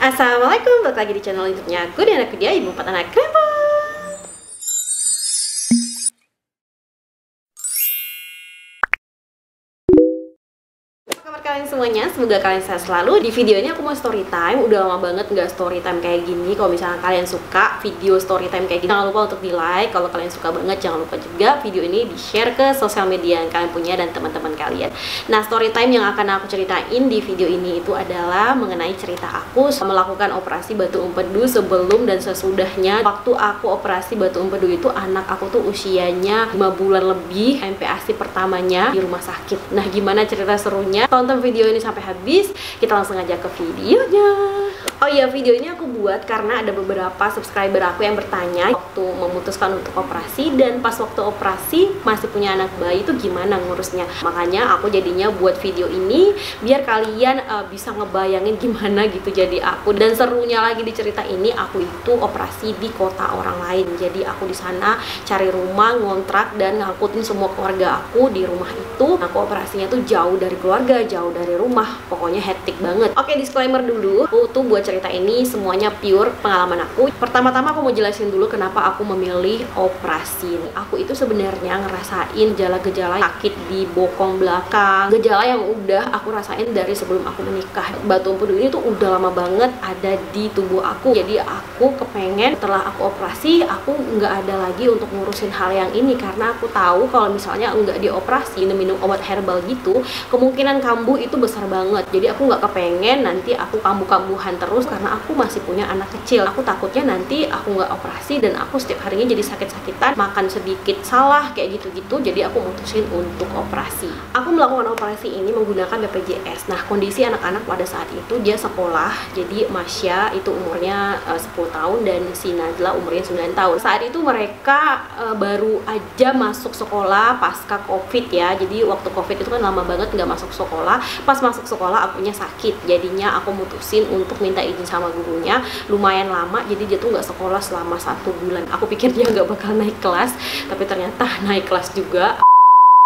Assalamualaikum, balik lagi di channel YouTube-nya aku dan aku dia ibu 4 anak krembo. Kalian semuanya, semoga kalian sehat selalu. Di video ini aku mau story time. Udah lama banget nggak story time kayak gini. Kalau misalnya kalian suka video story time kayak gini, jangan lupa untuk di like. Kalau kalian suka banget, jangan lupa juga video ini di share ke sosial media yang kalian punya dan teman-teman kalian. Nah, story time yang akan aku ceritain di video ini itu adalah mengenai cerita aku melakukan operasi batu empedu sebelum dan sesudahnya. Waktu aku operasi batu empedu itu anak aku tuh usianya 5 bulan lebih, MPASI pertamanya di rumah sakit. Nah, gimana cerita serunya? Tonton video ini sampai habis, kita langsung aja ke videonya. Oh iya, video ini aku buat karena ada beberapa subscriber aku yang bertanya waktu memutuskan untuk operasi dan pas waktu operasi masih punya anak bayi itu gimana ngurusnya. Makanya aku jadinya buat video ini biar kalian bisa ngebayangin gimana gitu jadi aku. Dan serunya lagi di cerita ini, aku itu operasi di kota orang lain. Jadi aku di sana cari rumah, ngontrak dan ngangkutin semua keluarga aku di rumah itu. Aku operasinya tuh jauh dari keluarga, jauh dari rumah, pokoknya hektik banget. Oke, disclaimer dulu, aku tuh buat cerita ini semuanya pure pengalaman aku. Pertama-tama aku mau jelasin dulu kenapa aku memilih operasi. Aku itu sebenarnya ngerasain gejala-gejala sakit di bokong belakang, gejala yang udah aku rasain dari sebelum aku menikah. Batu empedu ini tuh udah lama banget ada di tubuh aku. Jadi aku kepengen setelah aku operasi, aku nggak ada lagi untuk ngurusin hal yang ini karena aku tahu kalau misalnya nggak dioperasi, minum obat herbal gitu, kemungkinan kambuh itu besar banget. Jadi aku nggak kepengen nanti aku kambuh-kambuhan terus karena aku masih punya anak kecil. Aku takutnya nanti aku nggak operasi dan aku setiap harinya jadi sakit-sakitan, makan sedikit salah kayak gitu-gitu. Jadi aku mutusin untuk operasi. Aku melakukan operasi ini menggunakan BPJS. Nah, kondisi anak-anak pada saat itu dia sekolah. Jadi Masya itu umurnya 10 tahun dan si Najla umurnya 9 tahun. Saat itu mereka baru aja masuk sekolah pasca COVID ya. Jadi waktu COVID itu kan lama banget nggak masuk sekolah. Pas masuk sekolah akunya sakit. Jadinya aku mutusin untuk minta izin sama gurunya. Lumayan lama, jadi dia tuh nggak sekolah selama 1 bulan. Aku pikir dia nggak bakal naik kelas, tapi ternyata naik kelas juga.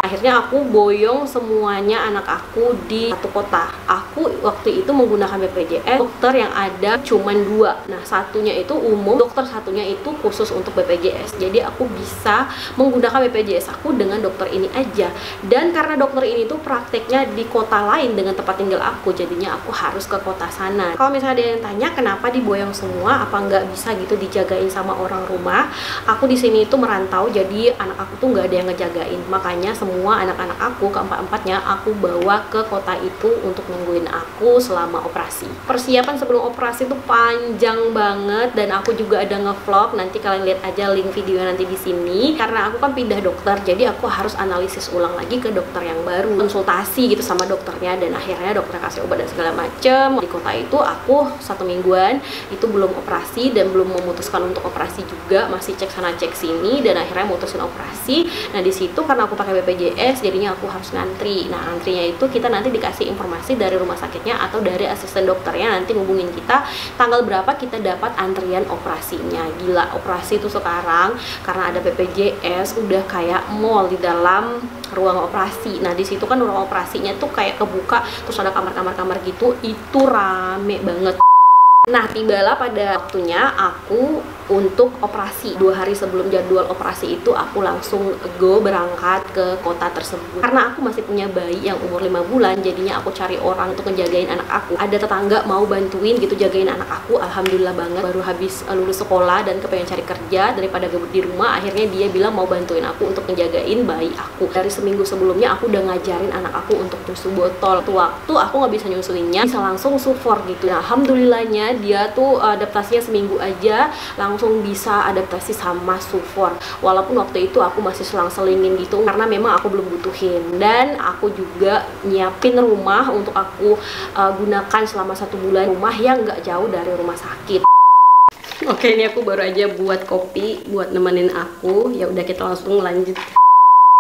Akhirnya aku boyong semuanya anak aku di satu kota. Aku waktu itu menggunakan BPJS, dokter yang ada cuman 2. Nah, satunya itu umum, dokter satunya itu khusus untuk BPJS. Jadi aku bisa menggunakan BPJS aku dengan dokter ini aja. Dan karena dokter ini tuh prakteknya di kota lain dengan tempat tinggal aku, jadinya aku harus ke kota sana. Kalau misalnya ada yang tanya kenapa diboyong semua, apa nggak bisa gitu dijagain sama orang rumah? Aku di sini itu merantau, jadi anak aku tuh nggak ada yang ngejagain. Makanya semua anak-anak aku, keempat-empatnya aku bawa ke kota itu untuk nungguin aku selama operasi. Persiapan sebelum operasi itu panjang banget dan aku juga ada ngevlog. Nanti kalian lihat aja link video nanti di sini. Karena aku kan pindah dokter, jadi aku harus analisis ulang lagi ke dokter yang baru, konsultasi gitu sama dokternya dan akhirnya dokter kasih obat dan segala macem. Di kota itu aku 1 mingguan itu belum operasi dan belum memutuskan untuk operasi juga, masih cek sana cek sini dan akhirnya mutusin operasi. Nah, di situ karena aku pakai BPJS jadinya aku harus ngantri. Nah, antrinya itu kita nanti dikasih informasi dari rumah sakitnya atau dari asisten dokternya, nanti ngubungin kita tanggal berapa kita dapat antrian operasinya. Gila, operasi itu sekarang karena ada BPJS udah kayak mall di dalam ruang operasi. Nah, di situ kan ruang operasinya tuh kayak kebuka, terus ada kamar-kamar gitu, itu rame banget. Nah, tibalah pada waktunya aku untuk operasi. 2 hari sebelum jadwal operasi itu aku langsung berangkat ke kota tersebut. Karena aku masih punya bayi yang umur 5 bulan, jadinya aku cari orang untuk ngejagain anak aku. Ada tetangga mau bantuin gitu jagain anak aku. Alhamdulillah banget, baru habis lulus sekolah dan kepengen cari kerja daripada gabut di rumah. Akhirnya dia bilang mau bantuin aku untuk ngejagain bayi aku. Dari seminggu sebelumnya aku udah ngajarin anak aku untuk nyusu botol. Waktu aku nggak bisa nyusuinnya, bisa langsung sufor gitu. Nah, alhamdulillahnya dia tuh adaptasinya seminggu aja langsung bisa adaptasi sama sufor. Walaupun waktu itu aku masih selang-selingin gitu karena memang aku belum butuhin. Dan aku juga nyiapin rumah untuk aku gunakan selama 1 bulan, rumah yang nggak jauh dari rumah sakit. Oke, ini aku baru aja buat kopi buat nemenin aku. Ya udah, kita langsung lanjut.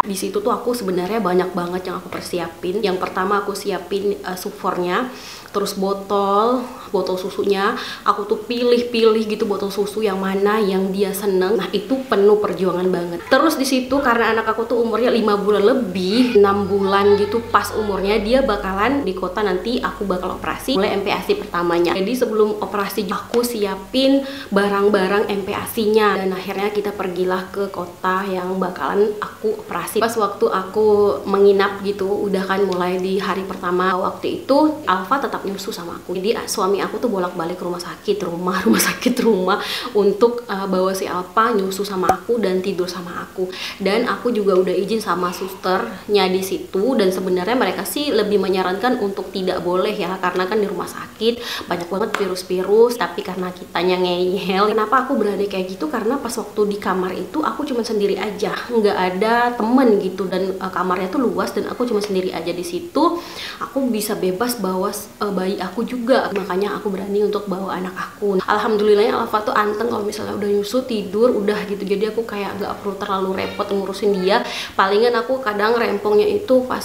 Di situ tuh aku sebenarnya banyak banget yang aku persiapin. Yang pertama aku siapin supornya, terus botol susunya. Aku tuh pilih-pilih gitu botol susu yang mana yang dia seneng. Nah itu penuh perjuangan banget. Terus di situ karena anak aku tuh umurnya 5 bulan lebih, 6 bulan gitu pas umurnya, dia bakalan di kota nanti aku bakal operasi mulai MPASI pertamanya. Jadi sebelum operasi aku siapin barang-barang MPASI-nya, dan akhirnya kita pergilah ke kota yang bakalan aku operasi. Pas waktu aku menginap gitu, udah kan mulai di hari pertama, waktu itu Alfa tetap nyusu sama aku. Jadi suami aku tuh bolak-balik rumah sakit rumah untuk bawa si Alfa nyusu sama aku dan tidur sama aku. Dan aku juga udah izin sama susternya di situ, dan sebenarnya mereka sih lebih menyarankan untuk tidak boleh ya, karena kan di rumah sakit banyak banget virus-virus. Tapi karena kitanya ngeyel, kenapa aku berani kayak gitu, karena pas waktu di kamar itu aku cuma sendiri aja, nggak ada temen gitu, dan kamarnya tuh luas dan aku cuma sendiri aja di situ. Aku bisa bebas bawa bayi aku juga, makanya aku berani untuk bawa anak aku. Alhamdulillahnya Alfa tuh anteng kalau misalnya udah nyusu tidur udah gitu, jadi aku kayak nggak perlu terlalu repot ngurusin dia. Palingan aku kadang rempongnya itu pas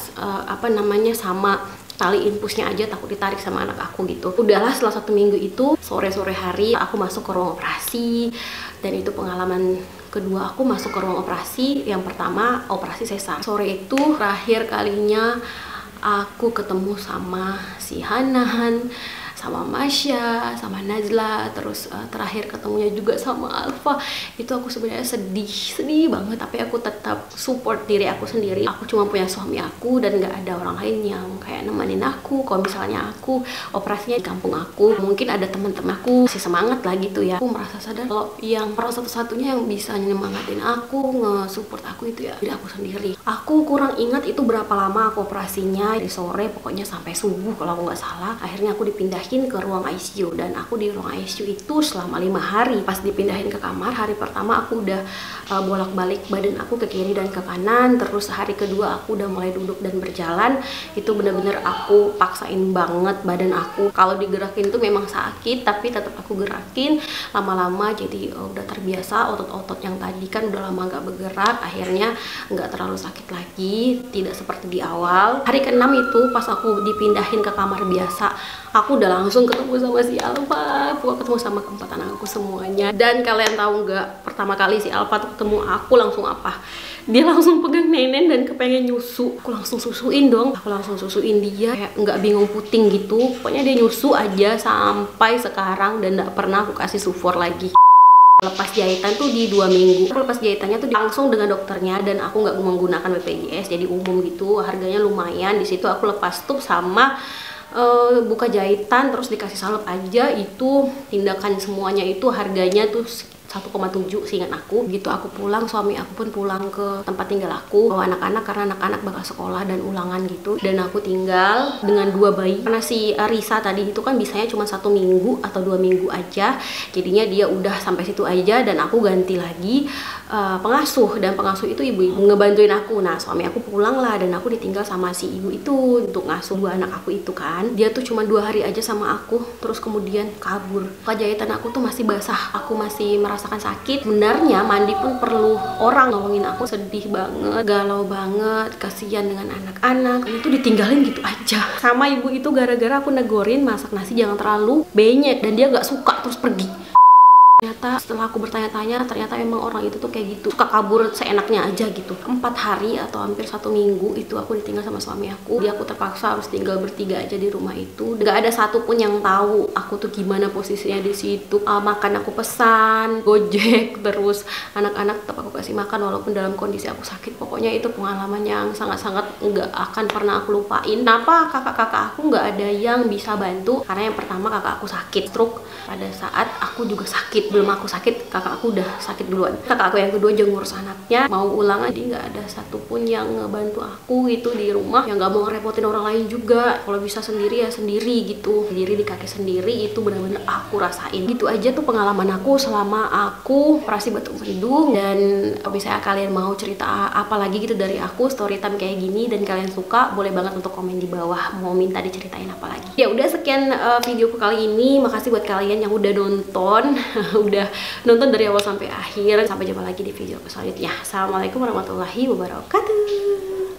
sama tali infusnya aja, takut ditarik sama anak aku gitu. Udahlah, setelah 1 minggu itu sore-sore hari aku masuk ke ruang operasi, dan itu pengalaman kedua aku masuk ke ruang operasi. Yang pertama operasi sesar. Sore itu terakhir kalinya aku ketemu sama si Hanan, sama Masya, sama Najla, terus terakhir ketemunya juga sama Alfa. Itu aku sebenarnya sedih banget, tapi aku tetap support diri aku sendiri. Aku cuma punya suami aku dan nggak ada orang lain yang kayak nemenin aku. Kalau misalnya aku operasinya di kampung aku, mungkin ada teman-teman aku masih semangat lah gitu ya. Aku merasa sadar kalau yang satu-satunya yang bisa nyemangatin aku, nge-support aku itu ya diri aku sendiri. Aku kurang ingat itu berapa lama aku operasinya, dari sore pokoknya sampai subuh kalau aku nggak salah. Akhirnya aku dipindahin ke ruang ICU, dan aku di ruang ICU itu selama 5 hari. Pas dipindahin ke kamar, hari pertama aku udah bolak-balik badan aku ke kiri dan ke kanan. Terus hari kedua aku udah mulai duduk dan berjalan. Itu bener-bener aku paksain banget badan aku. Kalau digerakin tuh memang sakit, tapi tetap aku gerakin. Lama-lama jadi udah terbiasa. Otot-otot yang tadi kan udah lama nggak bergerak, akhirnya nggak terlalu sakit lagi, tidak seperti di awal. Hari ke-6 itu pas aku dipindahin ke kamar biasa, aku udah langsung ketemu sama si Alfa. Aku ketemu sama keempat anak aku semuanya. Dan kalian tahu nggak, pertama kali si Alfa tuh ketemu aku langsung apa? Dia langsung pegang Nenen dan kepengen nyusu. Aku langsung susuin dong. Aku langsung susuin dia, kayak nggak bingung puting gitu. Pokoknya dia nyusu aja sampai sekarang, dan nggak pernah aku kasih sufor lagi. Lepas jahitan tuh di 2 minggu. Aku lepas jahitannya tuh langsung dengan dokternya, dan aku nggak menggunakan BPJS, jadi umum gitu. Harganya lumayan. Di situ aku lepas tub sama buka jahitan, terus dikasih salep aja. Itu tindakan semuanya itu harganya tuh 1,7 seingat aku. Gitu aku pulang, suami aku pun pulang ke tempat tinggal aku bawa anak-anak, karena anak-anak bakal sekolah dan ulangan gitu. Dan aku tinggal dengan 2 bayi, karena si Risa tadi itu kan bisanya cuma 1 minggu atau 2 minggu aja, jadinya dia udah sampai situ aja. Dan aku ganti lagi pengasuh, dan pengasuh itu ibu-ibu ngebantuin aku. Nah suami aku pulang lah, dan aku ditinggal sama si ibu itu untuk ngasuh 2 anak aku itu kan. Dia tuh cuma 2 hari aja sama aku, terus kemudian kabur. Jahitan aku tuh masih basah, aku masih merasakan sakit. Sebenarnya mandi pun perlu orang nolongin aku. Sedih banget, galau banget, kasihan dengan anak-anak. Itu ditinggalin gitu aja sama ibu itu, gara-gara aku negorin masak nasi jangan terlalu banyak, dan dia nggak suka terus pergi. Ternyata setelah aku bertanya-tanya, ternyata emang orang itu tuh kayak gitu, suka kabur seenaknya aja gitu. 4 hari atau hampir 1 minggu itu aku ditinggal sama suami aku. Jadi aku terpaksa harus tinggal bertiga aja di rumah itu. Gak ada satupun yang tahu aku tuh gimana posisinya di situ. Makan aku pesan Gojek, terus anak-anak tetap aku kasih makan walaupun dalam kondisi aku sakit. Pokoknya itu pengalaman yang sangat-sangat nggak akan pernah aku lupain. Kenapa kakak-kakak aku nggak ada yang bisa bantu? Karena yang pertama kakak aku sakit stroke pada saat aku juga sakit. Belum aku sakit, kakak aku udah sakit duluan. Kakak aku yang kedua juga ngurus anaknya, mau ulangan, jadi nggak ada satupun yang ngebantu aku gitu di rumah, yang nggak mau ngerepotin orang lain juga. Kalau bisa sendiri ya sendiri gitu, sendiri di kaki sendiri. Itu benar-benar aku rasain. Gitu aja tuh pengalaman aku selama aku operasi batuk hidung. Dan misalnya kalian mau cerita apa lagi gitu dari aku, story time kayak gini, dan kalian suka, boleh banget untuk komen di bawah mau minta diceritain apa lagi. Ya udah, sekian videoku kali ini. Makasih buat kalian yang udah nonton. udah nonton dari awal sampai akhir. Sampai jumpa lagi di video selanjutnya. Assalamualaikum warahmatullahi wabarakatuh.